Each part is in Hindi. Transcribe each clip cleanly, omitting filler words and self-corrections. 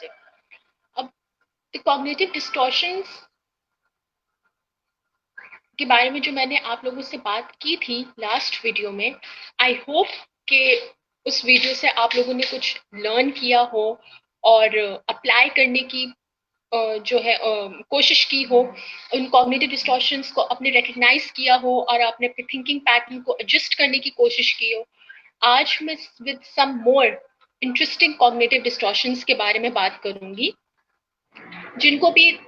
से। अब कॉग्निटिव डिस्टॉर्शंस के बारे में जो मैंने आप लोगों से बात की थी लास्ट वीडियो में, आई होप कि उस वीडियो से आप लोगों ने कुछ लर्न किया हो और अप्लाई करने की जो है कोशिश की हो, उन कॉग्निटिव डिस्टॉर्शंस को अपने रिकग्नाइज किया हो और आपने अपने थिंकिंग पैटर्न को एडजस्ट करने की कोशिश की हो। आज मैं with some more interesting cognitive distortions के बारे में बात करूंगी, जिनको भी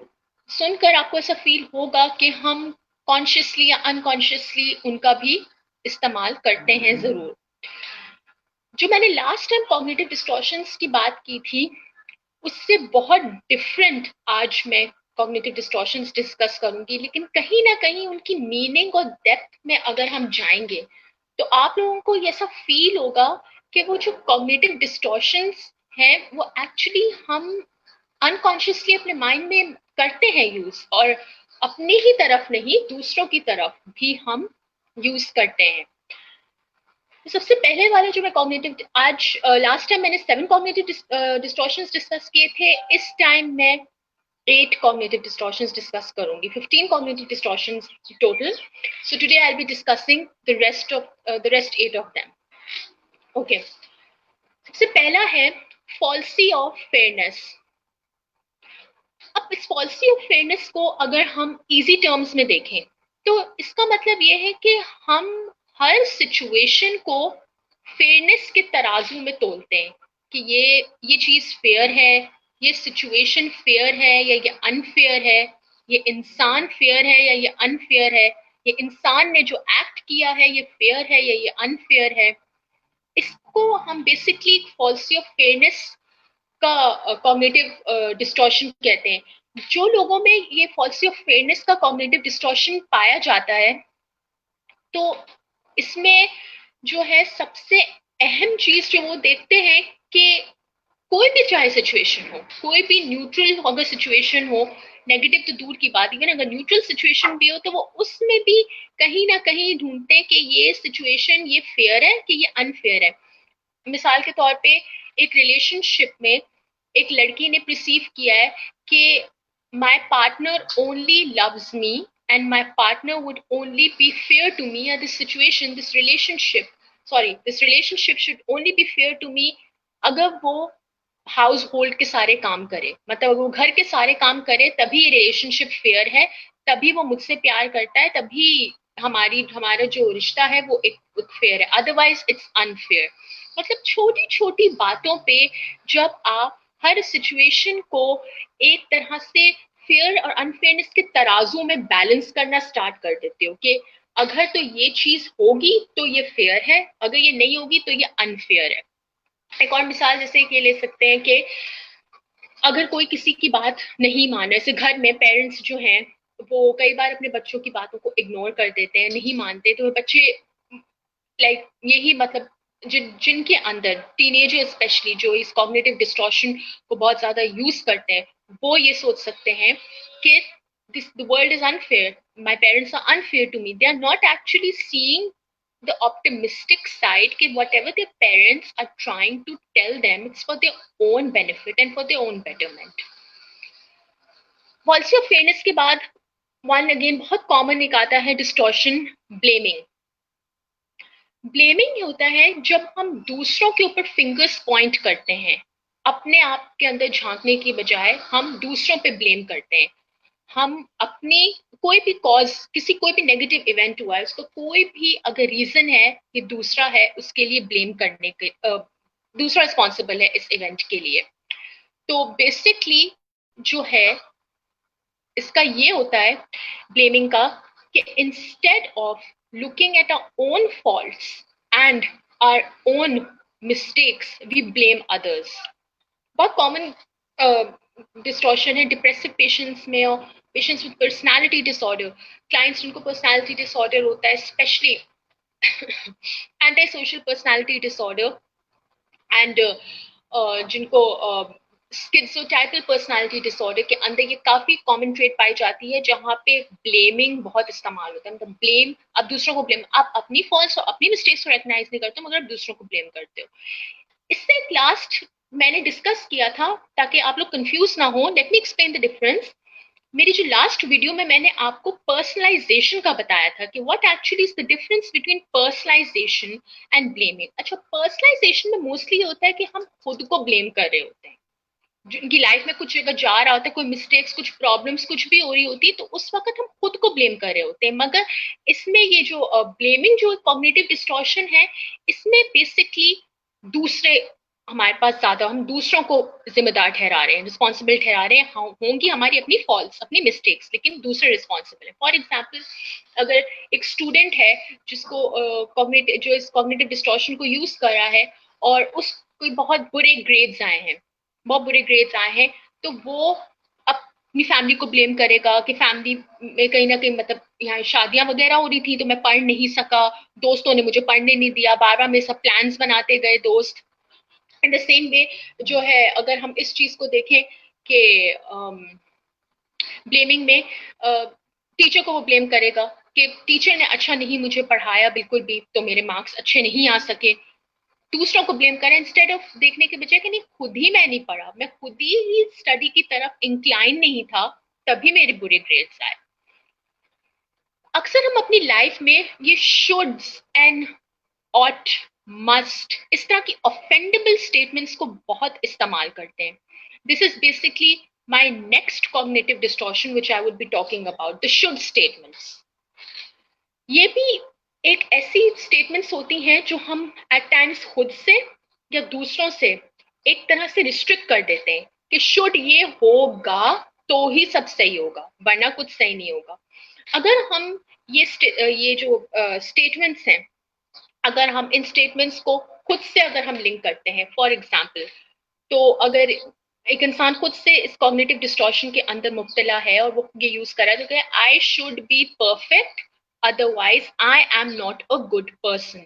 सुनकर आपको ऐसा फील होगा कि हम कॉन्शियसली या अनकॉन्शियसली उनका भी इस्तेमाल करते हैं जरूर। जो मैंने लास्ट टाइम कॉग्निटिव डिस्टॉर्शंस की बात की थी, उससे बहुत डिफरेंट आज मैं कॉग्निटिव डिस्टॉर्शंस डिस्कस करूंगी, लेकिन कहीं ना कहीं उनकी मीनिंग और डेप्थ में अगर हम जाएंगे तो आप लोगों को ऐसा फील होगा कि वो जो कॉग्निटिव डिस्टॉर्शंस हैं वो एक्चुअली हम अनकॉन्शियसली अपने माइंड में करते हैं यूज, और अपनी ही तरफ नहीं दूसरों की तरफ भी हम यूज करते हैं। तो सबसे पहले वाला जो मैं कॉग्निटिव आज लास्ट टाइम मैंने 7 कॉग्निटिव डिस्टॉर्शंस डिस्कस किए थे, इस टाइम मैं 8 cognitive distortions discuss करूंगी, 15 cognitive distortions total. So today I'll be discussing the rest 8 of them. Okay. सबसे पहला है फॉल्सी ऑफ फेयरनेस। अब इस पॉलिसी ऑफ फेयरनेस को अगर हम इजी टर्म्स में देखें तो इसका मतलब ये है कि हम हर सिचुएशन को फेयरनेस के तराजू में तोलते हैं कि ये चीज फेयर है, ये सिचुएशन फेयर है या ये अनफेयर है, ये इंसान फेयर है या ये अनफेयर है, ये इंसान ने जो एक्ट किया है ये फेयर है या ये अनफेयर है। इसको हम बेसिकली पॉलिसी ऑफ फेयरनेस का कॉग्निटिव डिस्टॉर्शन कहते हैं। जो लोगों में ये पॉलिसी ऑफ फेयरनेस का कॉग्निटिव डिस्टॉर्शन पाया जाता है, तो इसमें जो है सबसे अहम चीज जो वो देखते हैं कि कोई भी चाहे सिचुएशन हो, कोई भी न्यूट्रल अगर सिचुएशन हो, नेगेटिव तो दूर की बात, इवन अगर न्यूट्रल सिचुएशन भी हो तो वो उसमें भी कहीं ना कहीं ढूंढते हैं कि ये सिचुएशन ये फेयर है कि ये अनफेयर है। मिसाल के तौर पे एक रिलेशनशिप में एक लड़की ने प्रिसीव किया है कि my partner only loves me and my partner would only be fair to me, या this situation this relationship should only be fair to me अगर वो हाउस होल्ड के सारे काम करे, मतलब अगर वो घर के सारे काम करे तभी ये रिलेशनशिप फेयर है, तभी वो मुझसे प्यार करता है, तभी हमारा जो रिश्ता है वो एक फेयर है, अदरवाइज इट्स अनफेयर। मतलब छोटी छोटी बातों पे जब आप हर सिचुएशन को एक तरह से फेयर और अनफेयरनेस के तराजू में बैलेंस करना स्टार्ट कर देते हो कि अगर तो ये चीज होगी तो ये फेयर है, अगर ये नहीं होगी तो ये अनफेयर है। एक और मिसाल जैसे ये ले सकते हैं कि अगर कोई किसी की बात नहीं मान रहे, जैसे घर में पेरेंट्स जो हैं वो कई बार अपने बच्चों की बातों को इग्नोर कर देते हैं, नहीं मानते, तो बच्चे यही मतलब जिनके अंदर टीनेजर स्पेशली जो इस कॉग्निटिव डिस्टॉर्शन को बहुत ज्यादा यूज करते हैं, वो ये सोच सकते हैं कि the world is unfair, my parents are unfair to me. They are not actually seeing the optimistic side कि whatever their parents are trying to tell them, it's for their own benefit and for their own betterment. Policy of fairness के बाद वन अगेन बहुत कॉमन एक आता है डिस्टॉर्शन, ब्लेमिंग। ब्लेमिंग होता है जब हम दूसरों के ऊपर फिंगर्स पॉइंट करते हैं, अपने आप के अंदर झांकने की बजाय हम दूसरों पे ब्लेम करते हैं। हम अपनी कोई भी कॉज, कोई भी नेगेटिव इवेंट हुआ है उसको कोई भी अगर रीजन है कि दूसरा है, उसके लिए ब्लेम करने के दूसरा रिस्पॉन्सिबल है इस इवेंट के लिए। तो बेसिकली जो है इसका ये होता है ब्लेमिंग का कि instead of looking at our own faults and our own mistakes, we blame others. बहुत कॉमन डिस्टॉर्शन है डिप्रेसिव पेशेंट्स में और patients with personality disorder, clients जिनको पर्सनालिटी डिसऑर्डर होता है, specially anti social personality disorder, and जिनको स्किज़ोटाइपल पर्सनालिटी डिसऑर्डर के अंदर ये काफी कॉमन ट्रेट पाई जाती है, जहां पे ब्लेमिंग बहुत इस्तेमाल होता है। मतलब ब्लेम, आप दूसरों को ब्लेम, आप अपनी फॉल्ट्स और अपनी मिस्टेक्स को रिकॉग्नाइज नहीं करते मगर आप दूसरों को ब्लेम करते हो। इससे एक लास्ट मैंने डिस्कस किया था, ताकि आप लोग कंफ्यूज ना हो, let me explain the difference. मेरी जो लास्ट वीडियो में मैंने आपको पर्सनलाइजेशन का बताया था कि what actually is the difference between personalisation and blaming. अच्छा, पर्सनलाइजेशन में मोस्टली होता है कि हम खुद को ब्लेम कर रहे होते हैं। जिनकी लाइफ में कुछ अगर जा रहा होता है, कोई मिस्टेक्स, कुछ प्रॉब्लम्स कुछ भी हो रही होती है, तो उस वक्त हम खुद को ब्लेम कर रहे होते हैं। मगर इसमें ये जो ब्लेमिंग जो कॉग्निटिव डिस्टॉर्शन है, इसमें बेसिकली दूसरे हमारे पास ज्यादा, हम दूसरों को जिम्मेदार ठहरा रहे हैं, रिस्पॉन्सिबल ठहरा रहे हैं। होंगी हमारी अपनी फॉल्ट्स, अपनी मिस्टेक्स, लेकिन दूसरे रिस्पॉन्सिबल है। फॉर एग्जाम्पल, अगर एक स्टूडेंट है जिसको कॉग्निटिव जो इस कॉग्निटिव डिस्टॉर्शन को यूज कर रहा है, और उस कोई बहुत बुरे ग्रेड्स आए हैं, बहुत बुरे ग्रेड्स आए हैं, तो वो अपनी फैमिली को ब्लेम करेगा कि फैमिली में कहीं ना कहीं, मतलब यहाँ शादियां वगैरह हो रही थी तो मैं पढ़ नहीं सका, दोस्तों ने मुझे पढ़ने नहीं दिया, बार बार मेरे सब प्लान्स बनाते गए दोस्त। इन द सेम वे जो है, अगर हम इस चीज को देखें कि ब्लेमिंग में टीचर को वो ब्लेम करेगा कि टीचर ने अच्छा नहीं मुझे पढ़ाया बिल्कुल भी, तो मेरे मार्क्स अच्छे नहीं आ सके। दूसरों को ब्लेम करें इंस्टेड ऑफ देखने के बजाय कि नहीं, खुद ही मैं नहीं पढ़ा, मैं खुद ही स्टडी की तरफ इंक्लाइन नहीं था, तभी मेरे बुरे ग्रेड्स आए। अक्सर हम अपनी लाइफ में ये शुड्स एंड ऑट, मस्ट, इस तरह की ऑफेंडेबल स्टेटमेंट्स को बहुत इस्तेमाल करते हैं। This is basically my next cognitive distortion which I would be talking about, the should statements. ये भी एक ऐसी स्टेटमेंट्स होती हैं जो हम एट टाइम्स खुद से या दूसरों से एक तरह से रिस्ट्रिक्ट कर देते हैं कि शुड ये होगा तो ही सब सही होगा, वरना कुछ सही नहीं होगा। अगर हम ये जो स्टेटमेंट्स हैं, अगर हम इन स्टेटमेंट्स को खुद से अगर हम लिंक करते हैं, फॉर एग्जाम्पल, तो अगर एक इंसान खुद से इस कॉग्निटिव डिस्टॉर्शन के अंदर मुब्तला है और वो ये यूज कर रहा है, तो I should be perfect, otherwise I am not a good person.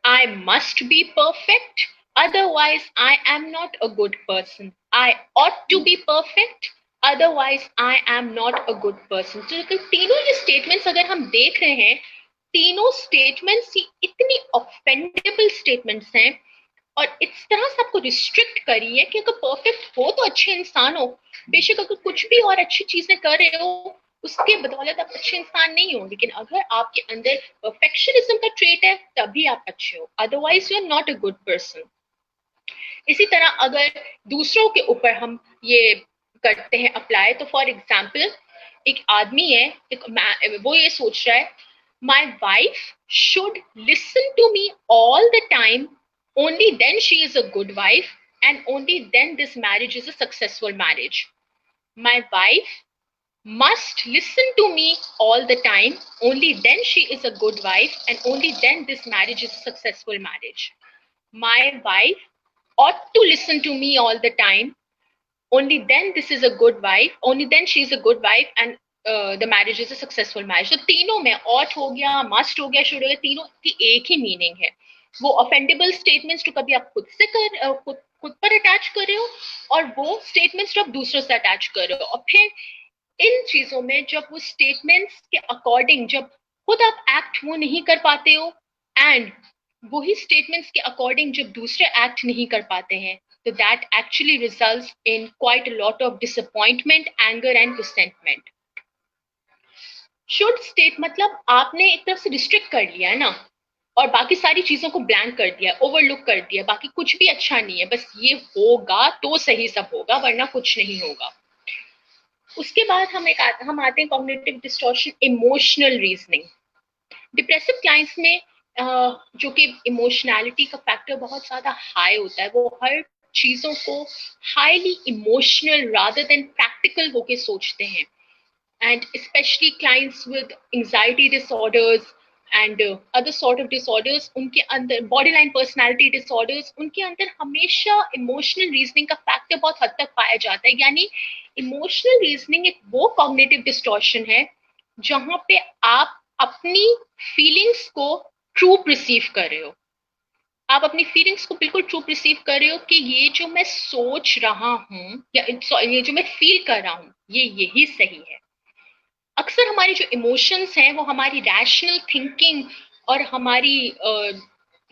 I must be perfect, otherwise I am not a good person. I ought to be perfect, otherwise I am not a good person. तो तीनों ये स्टेटमेंट्स अगर हम देख रहे हैं, तीनों स्टेटमेंट्स इतनी ऑफेंडेबल स्टेटमेंट्स हैं, और इस तरह से आपको रिस्ट्रिक्ट करी है कि अगर परफेक्ट हो तो अच्छे इंसान हो, बेशक अगर कुछ भी और अच्छी चीजें कर रहे हो उसके बदौलत आप अच्छे इंसान नहीं हो, लेकिन अगर आपके अंदर परफेक्शनिज्म का ट्रेट है तभी आप अच्छे हो, otherwise you are not a good person. इसी तरह अगर दूसरों के ऊपर हम ये करते हैं अप्लाई, तो फॉर एग्जाम्पल, एक आदमी है, वो ये सोच रहा है, my wife should listen to me all the time, only then she is a good wife, and only then this marriage is a successful marriage. My wife must listen to me all the time, only then she is a good wife, and only then this marriage is a successful marriage. My wife ought to listen to me all the time, only then this is a good wife, only then she is a good wife, and the marriage is a successful marriage. तो तीनों में ought हो गया, must हो गया, should हो गया, तीनों की एक ही मीनिंग है। वो ऑफेंडेबल स्टेटमेंट्स जो कभी आप खुद से खुद पर अटैच कर रहे हो, और वो स्टेटमेंट्स जो आप दूसरों से अटैच कर रहे हो, और फिर इन चीजों में जब वो स्टेटमेंट्स के अकॉर्डिंग जब खुद आप एक्ट वो नहीं कर पाते हो, एंड वही स्टेटमेंट्स के अकॉर्डिंग जब दूसरे एक्ट नहीं कर पाते हैं, तो that actually results in quite a lot of disappointment, anger and resentment. Should state मतलब आपने एक तरफ से रिस्ट्रिक्ट कर लिया है ना, और बाकी सारी चीजों को ब्लैंक कर दिया, ओवरलुक कर दिया, बाकी कुछ भी अच्छा नहीं है, बस ये होगा तो सही सब होगा, वरना कुछ नहीं होगा। उसके बाद हम आते हैं cognitive distortion, emotional reasoning. Depressive clients में जो कि इमोशनैलिटी का फैक्टर बहुत ज्यादा हाई होता है, वो हर चीजों को highly emotional rather than practical होके सोचते हैं, and especially clients with anxiety disorders and other sort of disorders, उनके अंदर borderline personality disorders, उनके अंदर हमेशा emotional reasoning का फैक्टर बहुत हद तक पाया जाता है। यानी emotional reasoning एक वो cognitive distortion है जहां पे आप अपनी फीलिंग्स को ट्रू परसीव कर रहे हो, आप अपनी फीलिंग्स को बिल्कुल ट्रू परसीव कर रहे हो कि ये जो मैं सोच रहा हूं या ये जो मैं फील कर रहा हूं, ये यही सही है। अक्सर हमारी जो इमोशंस हैं वो हमारी रैशनल थिंकिंग और हमारी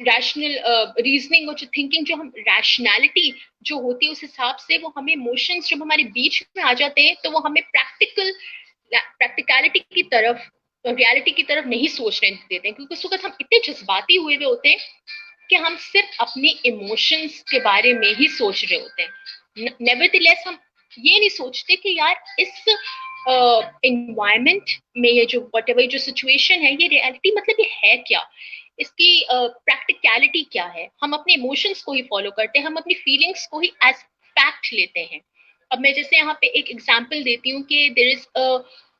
रैशनल रीजनिंग और जो थिंकिंग, जो हम रैशनैलिटी जो होती है उस हिसाब से वो हमें इमोशंस जब हमारे बीच में आ जाते हैं तो वो हमें प्रैक्टिकलिटी की तरफ, रियलिटी की तरफ नहीं सोचने देते हैं, क्योंकि उस वक्त हम इतने जज्बाती हुए हुए होते हैं कि हम सिर्फ अपनी इमोशंस के बारे में ही सोच रहे होते हैं। नेवरदलेस हम ये नहीं सोचते कि यार इस एनवायरमेंट में ये जो वट एवर जो सिचुएशन है, ये रियलिटी मतलब ये है क्या, इसकी प्रैक्टिकलिटी क्या है। हम अपने इमोशंस को ही फॉलो करते हैं, हम अपनी फीलिंग्स को ही एज फैक्ट लेते हैं। अब मैं जैसे यहाँ पे एक एग्जांपल देती हूँ कि there is a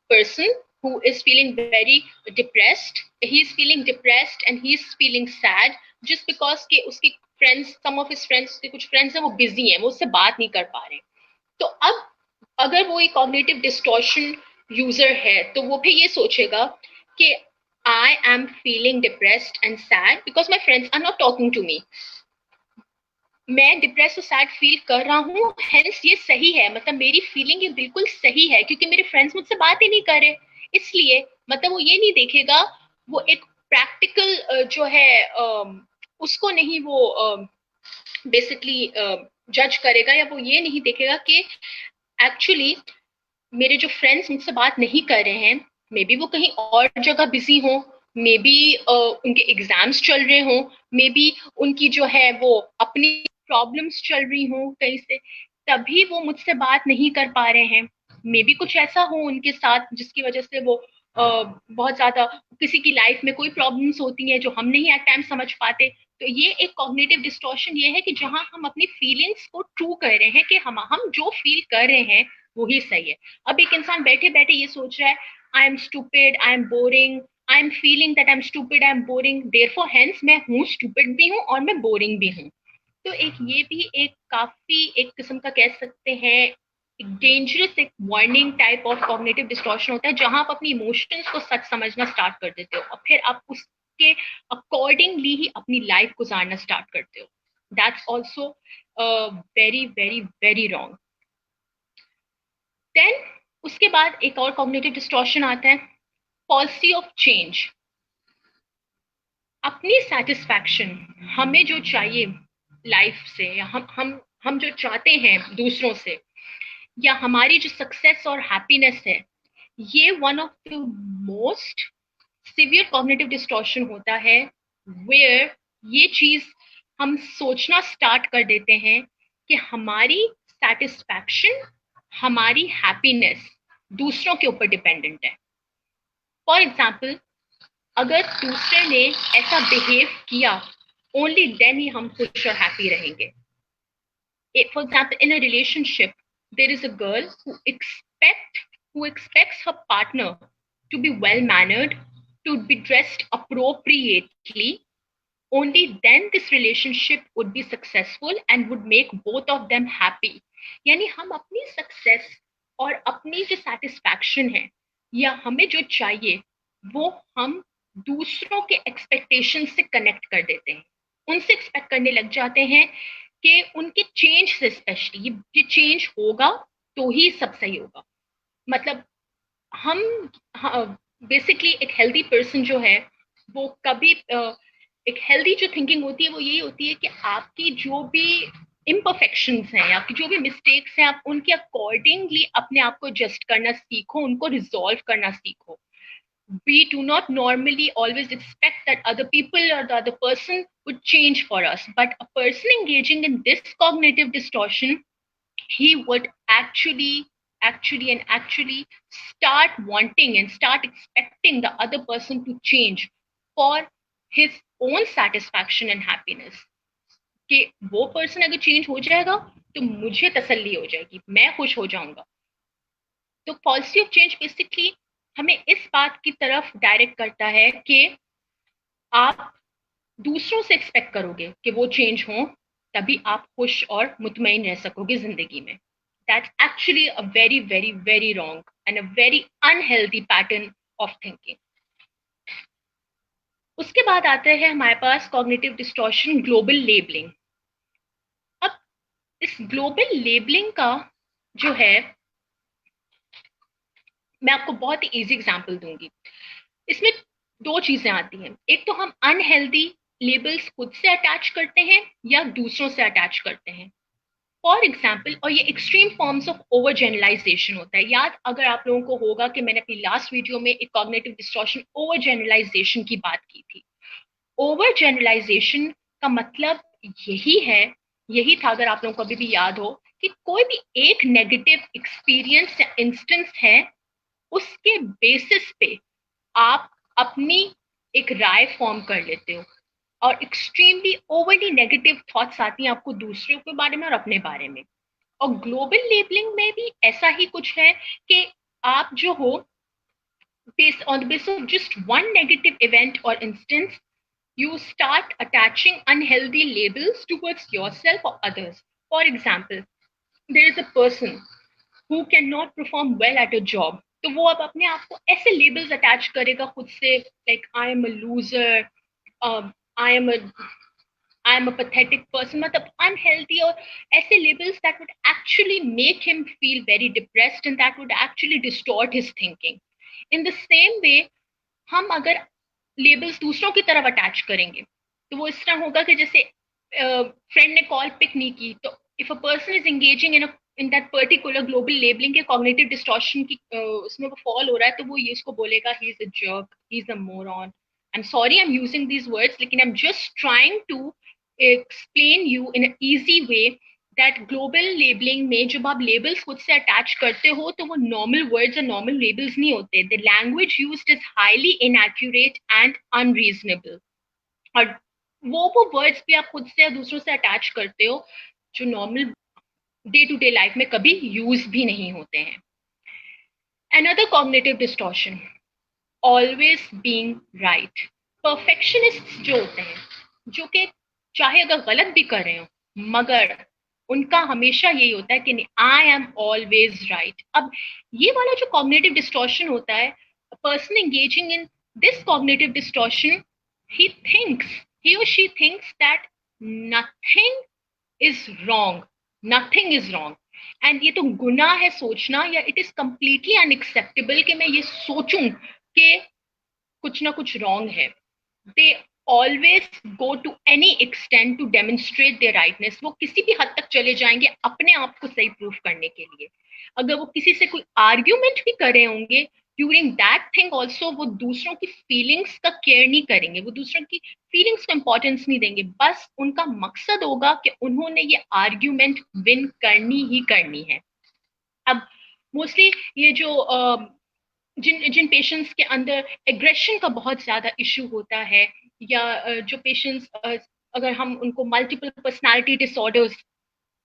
person who is feeling very depressed, he is feeling depressed and he is feeling sad just because के उसके friends, some of his friends, के कुछ फ्रेंड्स हैं वो बिजी हैं, वो उससे बात नहीं कर पा रहे। तो अब अगर वो एक कॉग्निटिव डिस्टॉर्शन यूजर है तो वो भी ये सोचेगा कि I am feeling depressed and sad because my friends are not talking to me. मैं डिप्रेस और सैड फील कर रहा हूँ, हेंस ये सही है, मतलब मेरी फीलिंग ये बिल्कुल सही है क्योंकि मेरे फ्रेंड्स मुझसे बात ही नहीं कर रहे। इसलिए मतलब वो ये नहीं देखेगा, वो एक प्रैक्टिकल जो है उसको नहीं वो बेसिकली जज करेगा, या वो ये नहीं देखेगा कि एक्चुअली मेरे जो फ्रेंड्स मुझसे बात नहीं कर रहे हैं, मे बी वो कहीं और जगह बिजी हो, मे बी उनके एग्जाम्स चल रहे हो, मे बी उनकी जो है वो अपनी प्रॉब्लम्स चल रही हो कहीं से, तभी वो मुझसे बात नहीं कर पा रहे हैं। मे बी कुछ ऐसा हो उनके साथ जिसकी वजह से वो बहुत ज्यादा, किसी की लाइफ में कोई प्रॉब्लम्स होती हैं जो हम नहीं एट टाइम समझ पाते। तो ये एक कॉग्निटिव डिस्टॉर्शन ये है कि जहां हम अपनी फीलिंग्स को ट्रू कर रहे हैं कि हम जो फील कर रहे हैं वो ही सही है। अब एक इंसान बैठे बैठे ये सोच रहा है I am stupid, I am boring, I am feeling that I am stupid, I am boring, therefore hence मैं हूँ स्टूपिड भी हूँ और मैं बोरिंग भी हूँ। तो एक ये भी एक काफी एक किस्म का कह सकते हैं एक डेंजरस, एक warning type of cognitive distortion होता है, जहां आप अपनी इमोशंस को सच समझना स्टार्ट कर देते हो और फिर आप उसके अकॉर्डिंगली ही अपनी लाइफ गुजारना स्टार्ट करते हो। That's also very very very wrong. Then उसके बाद एक और कॉग्निटिव डिस्टॉर्शन आता है, पॉलिसी ऑफ चेंज। अपनी सेटिस्फैक्शन, हमें जो चाहिए लाइफ से, या हम जो चाहते हैं दूसरों से, या हमारी जो सक्सेस और हैप्पीनेस है, ये one of the most severe cognitive distortion होता है, वेयर ये चीज हम सोचना स्टार्ट कर देते हैं कि हमारी सेटिस्फैक्शन, हमारी हैप्पीनेस दूसरों के ऊपर डिपेंडेंट है। फॉर एग्जाम्पल, अगर दूसरे ने ऐसा बिहेव किया, ओनली देन ही हम खुश और हैप्पी रहेंगे। For example, in a relationship, there is a girl who expects her partner to be well mannered, to be dressed appropriately. Only then this relationship would be successful and would make both of them happy. यानी हम अपनी सक्सेस और अपनी जो सेटिस्फैक्शन है या हमें जो चाहिए वो हम दूसरों के एक्सपेक्टेशन से कनेक्ट कर देते हैं, उनसे एक्सपेक्ट करने लग जाते हैं कि उनके चेंज से, स्पेशली ये चेंज होगा तो ही सब सही होगा। मतलब हम बेसिकली एक हेल्दी पर्सन जो है वो कभी एक हेल्दी जो थिंकिंग होती है वो यही होती है कि आपकी जो भी इम्परफेक्शंस हैं, आपकी जो भी मिस्टेक्स हैं, आप उनके अकॉर्डिंगली अपने आप को एडजस्ट करना सीखो, उनको रिजॉल्व करना सीखो। We do not normally always expect that other people or the other person would change for us. But a person engaging in this cognitive distortion, he would actually start wanting and start expecting the other person to change for his own satisfaction and happiness. कि वो पर्सन अगर चेंज हो जाएगा तो मुझे तसल्ली हो जाएगी, मैं खुश हो जाऊंगा। तो पॉलिसी ऑफ चेंज बेसिकली हमें इस बात की तरफ डायरेक्ट करता है कि आप दूसरों से एक्सपेक्ट करोगे कि वो चेंज हो, तभी आप खुश और मुतमईन रह सकोगे जिंदगी में। That's actually a very very very wrong and a very unhealthy pattern of thinking. उसके बाद आता है हमारे पास कॉग्निटिव डिस्टॉर्शन, ग्लोबल लेबलिंग। अब इस ग्लोबल लेबलिंग का जो है, मैं आपको बहुत ही इजी एग्जांपल दूंगी। इसमें दो चीजें आती हैं, एक तो हम अनहेल्दी लेबल्स खुद से अटैच करते हैं या दूसरों से अटैच करते हैं। फॉर एग्जाम्पल, और ये extreme forms of over generalisation होता है। याद अगर आप लोगों को होगा कि मैंने अपनी लास्ट वीडियो में एक कॉग्निटिव डिस्टॉर्शन ओवर जनरलाइजेशन की बात की थी। ओवर जनरलाइजेशन का मतलब यही है, यही था, अगर आप लोगों को अभी भी याद हो, कि कोई भी एक नेगेटिव एक्सपीरियंस या इंस्टेंस है, उसके बेसिस पे आप अपनी एक राय फॉर्म कर लेते हो और एक्सट्रीमली ओवरली नेगेटिव थॉट्स आती हैं आपको दूसरों के बारे में और अपने बारे में। और ग्लोबल लेबलिंग में भी ऐसा ही कुछ है कि आप जो हो, based on the basis of just one negative event or instance, you start attaching unhealthy labels towards yourself or others. For example, there is a person who cannot perform well at a job, तो वो अब अपने आप को ऐसे लेबल्स अटैच करेगा खुद से, like I am a loser, I am I am a pathetic person, मतलब unhealthy और ऐसे labels that would actually make him feel very depressed and that would actually distort his thinking. In the same way, हम अगर labels दूसरों की तरफ attach करेंगे तो वो इस तरह होगा कि जैसे फ्रेंड ने कॉल पिक नहीं की, तो if a person is engaging in that particular global labeling के cognitive distortion की उसमें वो fall हो रहा है, तो वो ये इसको बोलेगा he is a jerk, he is a moron. I'm sorry I'm using these words, लेकिन I'm just trying to explain you in an easy way that global labeling में जब आप labels खुद से attach करते हो तो वो normal words और normal labels नहीं होते. The language used is highly inaccurate and unreasonable. और वो वर्ड्स भी आप खुद से या दूसरों से अटैच करते हो जो normal day to day life में कभी यूज भी नहीं होते हैं. Another cognitive distortion, always being right. Perfectionists जो होते हैं, जो कि चाहे अगर गलत भी कर रहे हो, मगर उनका हमेशा यही होता है कि आई एम ऑलवेज राइट. अब ये वाला जो कॉग्निटिव डिस्टॉर्शन होता है, person engaging in this cognitive distortion, he thinks, he or she thinks that nothing is wrong, nothing is wrong. And ये तो गुनाह है सोचना, या इट इज कंप्लीटली अनएक्सेप्टेबल कि मैं ये सोचूं कि कुछ ना कुछ रॉन्ग है. They always go to any extent to demonstrate their rightness. वो किसी भी हद तक चले जाएंगे अपने आप को सही प्रूफ करने के लिए. अगर वो किसी से कोई आर्ग्यूमेंट भी कर रहे होंगे, ड्यूरिंग दैट थिंग ऑल्सो वो दूसरों की फीलिंग्स का केयर नहीं करेंगे, वो दूसरों की फीलिंग्स को इंपॉर्टेंस नहीं देंगे. बस उनका मकसद होगा कि उन्होंने ये आर्ग्यूमेंट विन करनी ही करनी है. अब मोस्टली ये जो जिन जिन पेशेंट्स के अंदर एग्रेशन का बहुत ज्यादा इशू होता है, या जो पेशेंट्स अगर हम उनको मल्टीपल पर्सनालिटी डिसऑर्डर्स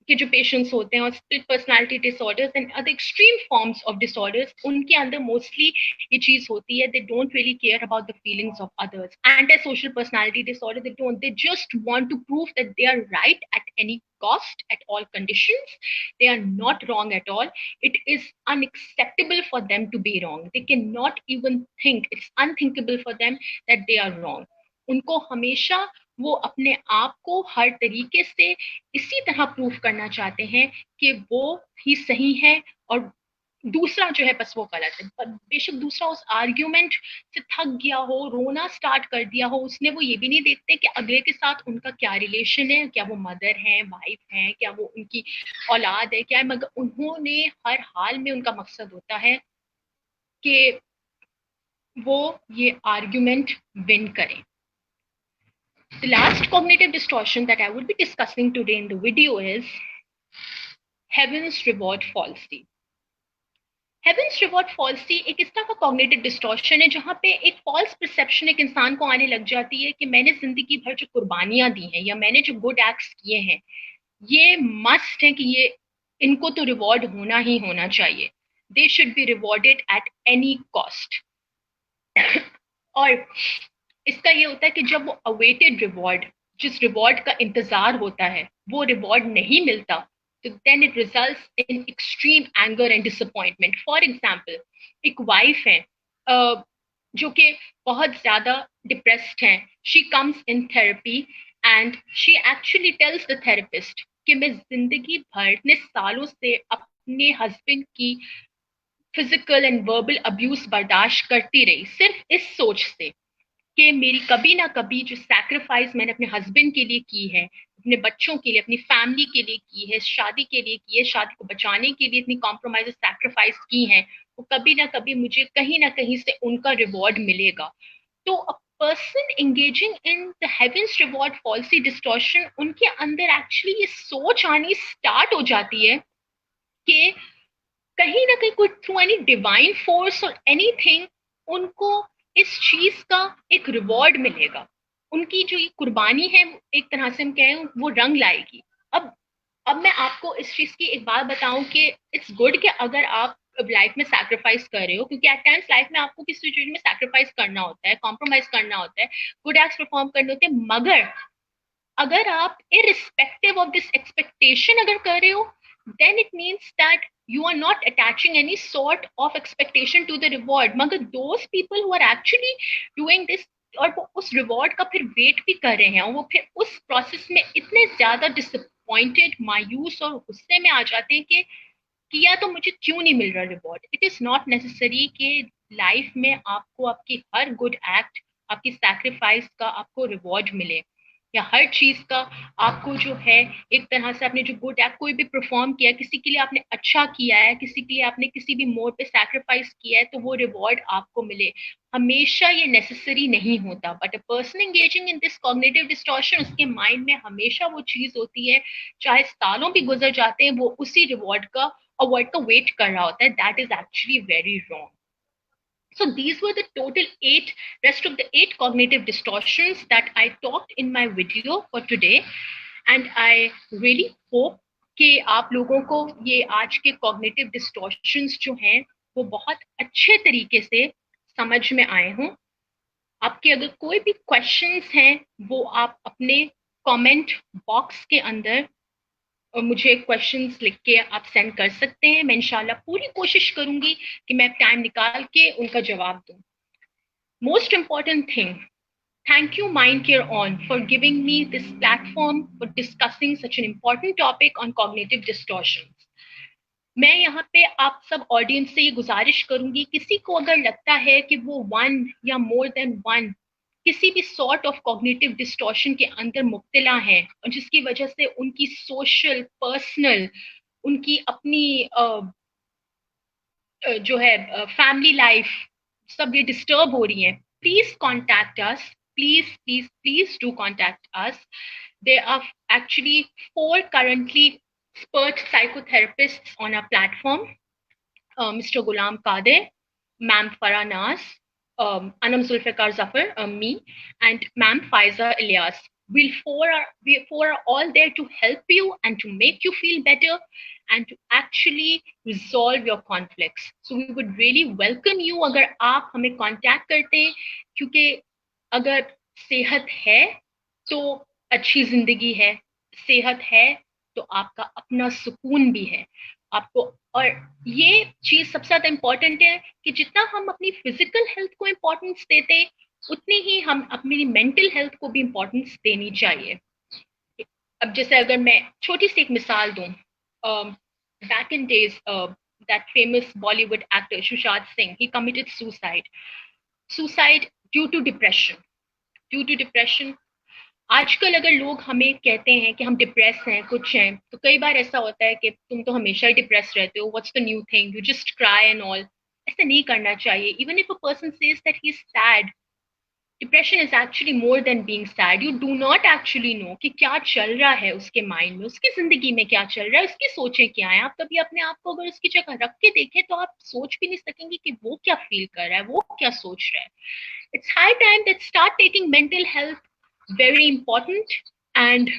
के जो पेशेंट्स होते हैं, और split personality disorders and other extreme forms of disorders, उनके अंदर मोस्टली ये चीज होती है, they don't really care about the feelings of others. Anti social personality disorder, they don't, they just want to prove that they are right at any cost, at all conditions. They are not wrong at all. It is unacceptable for them to be wrong. They cannot even think, it's unthinkable for them that they are wrong. उनको हमेशा वो अपने आप को हर तरीके से इसी तरह प्रूफ करना चाहते हैं कि वो ही सही है और दूसरा जो है बस वो गलत है. पर बेशक दूसरा उस आर्ग्यूमेंट से थक गया हो, रोना स्टार्ट कर दिया हो, उसने वो ये भी नहीं देखते कि अगले के साथ उनका क्या रिलेशन है, क्या वो मदर है, वाइफ है, क्या वो उनकी औलाद है, क्या है, मगर उन्होंने हर हाल में उनका मकसद होता है कि वो ये आर्ग्यूमेंट विन करें. The last cognitive distortion that I would be discussing today in the video is heaven's reward fallacy. Heaven's reward fallacy एक इस तरह का कॉग्निटिव डिस्टॉर्शन है जहां पे एक फॉल्स परसेप्शन एक इंसान को आने लग जाती है कि मैंने जिंदगी भर जो कुर्बानियां दी हैं या मैंने जो गुड एक्ट्स किए हैं, ये मस्ट है कि ये इनको तो रिवॉर्ड होना ही होना चाहिए. They should be rewarded at any cost. और इसका ये होता है कि जब वो अवेटेड रिवॉर्ड, जिस रिवॉर्ड का इंतजार होता है, वो रिवॉर्ड नहीं मिलता, तो then it results in extreme anger and disappointment. For example, एक वाइफ है जो कि बहुत ज्यादा डिप्रेस्ड है. She comes in therapy and she actually tells the therapist कि मैं जिंदगी भर इतने सालों से अपने हस्बैंड की फिजिकल एंड वर्बल अब्यूज बर्दाश्त करती रही सिर्फ इस सोच से कि मेरी कभी ना कभी जो सैक्रिफाइस मैंने अपने हस्बैंड के लिए की है, अपने बच्चों के लिए, अपनी फैमिली के लिए की है, शादी के लिए की है, शादी को बचाने के लिए इतनी कॉम्प्रोमाइज सैक्रिफाइस की है, वो कभी ना कभी मुझे कहीं ना कहीं से उनका रिवॉर्ड मिलेगा। तो a person engaging in the heavens reward falsies distortion, उनके अंदर एक्चुअली ये सोच आनी स्टार्ट हो जाती है कि कहीं ना कहीं कोई थ्रू एनी डिवाइन फोर्स और एनीथिंग उनको इस चीज का एक रिवॉर्ड मिलेगा, उनकी जो ये कुर्बानी है एक तरह से हम कहें वो रंग लाएगी। अब अब मैं आपको इस चीज की एक बात बताऊं कि इट्स गुड कि अगर आप लाइफ में सैक्रिफाइस कर रहे हो, क्योंकि एट टाइम्स लाइफ में आपको किसी सिचुएशन में सैक्रिफाइस करना होता है, कॉम्प्रोमाइज करना होता है, गुड एक्ट्स परफॉर्म करने होते हैं, मगर अगर आप irrespective of this expectation अगर कर रहे हो, then it means that you are not attaching any sort of expectation to the reward। मगर those people who are actually doing this और वो उस रिवॉर्ड का फिर वेट भी कर रहे हैं, और वो फिर उस प्रोसेस में इतने ज्यादा डिसअपॉइंटेड, मायूस और गुस्से में आ जाते हैं कि किया तो मुझे क्यों नहीं मिल रहा reward. It is not necessary कि लाइफ में आपको आपकी हर गुड एक्ट, आपकी सैक्रिफाइस का आपको रिवॉर्ड मिले, या हर चीज का आपको जो है एक तरह से आपने जो गुड एक्ट कोई भी परफॉर्म किया, किसी के लिए आपने अच्छा किया है, किसी के लिए आपने किसी भी मोड पे सैक्रिफाइस किया है, तो वो रिवॉर्ड आपको मिले, हमेशा ये नेसेसरी नहीं होता। But a person engaging in this cognitive distortion, उसके माइंड में हमेशा वो चीज होती है, चाहे सालों भी गुजर जाते हैं, वो उसी रिवॉर्ड का अवॉइड का वेट कर रहा होता है। That is actually very wrong. So these were the total rest of the eight cognitive distortions that I talked in my video for today. And I really hope कि आप लोगों को ये आज के cognitive distortions जो हैं वो बहुत अच्छे तरीके से समझ में आए हों। आपके अगर कोई भी क्वेश्चंस हैं वो आप अपने कमेंट बॉक्स के अंदर और मुझे क्वेश्चंस लिख के आप सेंड कर सकते हैं। मैं इंशाल्लाह पूरी कोशिश करूंगी कि मैं टाइम निकाल के उनका जवाब दूं। Most important thing, thank you Mind Care On for giving me this platform for discussing such an important topic on cognitive distortions. मैं यहाँ पे आप सब ऑडियंस से ये गुजारिश करूंगी, किसी को अगर लगता है कि वो वन या मोर देन वन किसी भी सॉर्ट ऑफ कॉग्निटिव डिस्टॉर्शन के अंदर मुब्तला हैं, और जिसकी वजह से उनकी सोशल, पर्सनल, उनकी अपनी जो है फैमिली लाइफ सब ये डिस्टर्ब हो रही है, please contact us, please please please do contact us. There are actually 4 currently expert psychotherapists on our platform, Mr. Ghulam Qadir, Ma'am Farah Naz, Anam Zulfikar Zafar, me, and Ma'am Faiza Ilyas. We four are all there to help you and to make you feel better and to actually resolve your conflicts. So we would really welcome you अगर आप हमें contact करते हैं, क्योंकि अगर सेहत है तो अच्छी जिंदगी है, सेहत है तो आपका अपना सुकून भी है आपको। और ये चीज सबसे ज्यादा इंपॉर्टेंट है कि जितना हम अपनी फिजिकल हेल्थ को इंपॉर्टेंस देते उतनी ही हम अपनी मेंटल हेल्थ को भी इंपॉर्टेंस देनी चाहिए। अब जैसे अगर मैं छोटी सी एक मिसाल दूं, back in days that famous Bollywood actor Sushant Singh, he committed suicide due to depression, due to depression. आजकल अगर लोग हमें कहते हैं कि हम डिप्रेस हैं, कुछ हैं, तो कई बार ऐसा होता है कि तुम तो हमेशा ही डिप्रेस रहते हो, what's the new thing, you just cry and all. ऐसा नहीं करना चाहिए। Even if a person says that he is sad, depression is actually more than being sad. You do not actually know कि क्या चल रहा है उसके माइंड में, उसकी जिंदगी में क्या चल रहा है, उसकी सोचें क्या है। आप कभी अपने आप को अगर उसकी जगह रख के देखें तो आप सोच भी नहीं सकेंगे कि वो क्या फील कर रहा है, वो क्या सोच रहा है। It's high time that start taking mental health very important and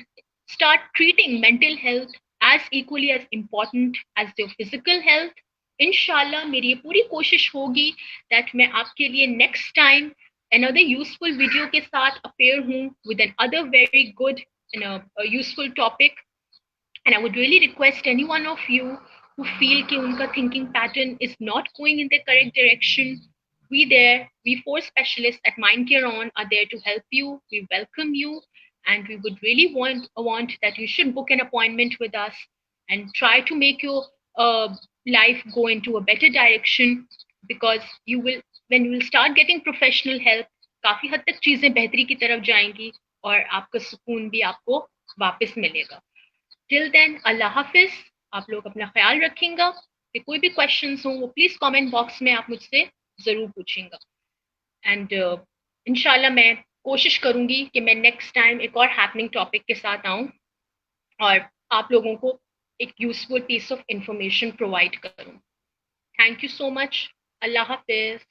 start treating mental health as equally as important as your physical health. इंशाल्लाह मेरी ये पूरी कोशिश होगी that मैं आपके लिए next time another useful video के साथ appear हूँ with another very good and a useful topic. And I would really request any one of you who feel कि उनका thinking pattern is not going in the correct direction, we four specialists at Mind Care On are there to help you. We welcome you, and we would really want that you should book an appointment with us and try to make your life go into a better direction, because you will, when you will start getting professional help, काफी हद तक चीजें बेहतरी की तरफ जाएंगी और आपका सुकून भी आपको वापस मिलेगा। टिल देन, अल्लाह हाफिज। आप लोग अपना ख्याल रखेंगे। कोई भी क्वेश्चंस हो वो प्लीज कमेंट बॉक्स में आप मुझसे जरूर पूछेंगे। एंड इंशाल्लाह मैं कोशिश करूंगी कि मैं नेक्स्ट टाइम एक और हैपनिंग टॉपिक के साथ आऊं और आप लोगों को एक useful piece of information provide करूं। Thank you so much. Allah Hafiz.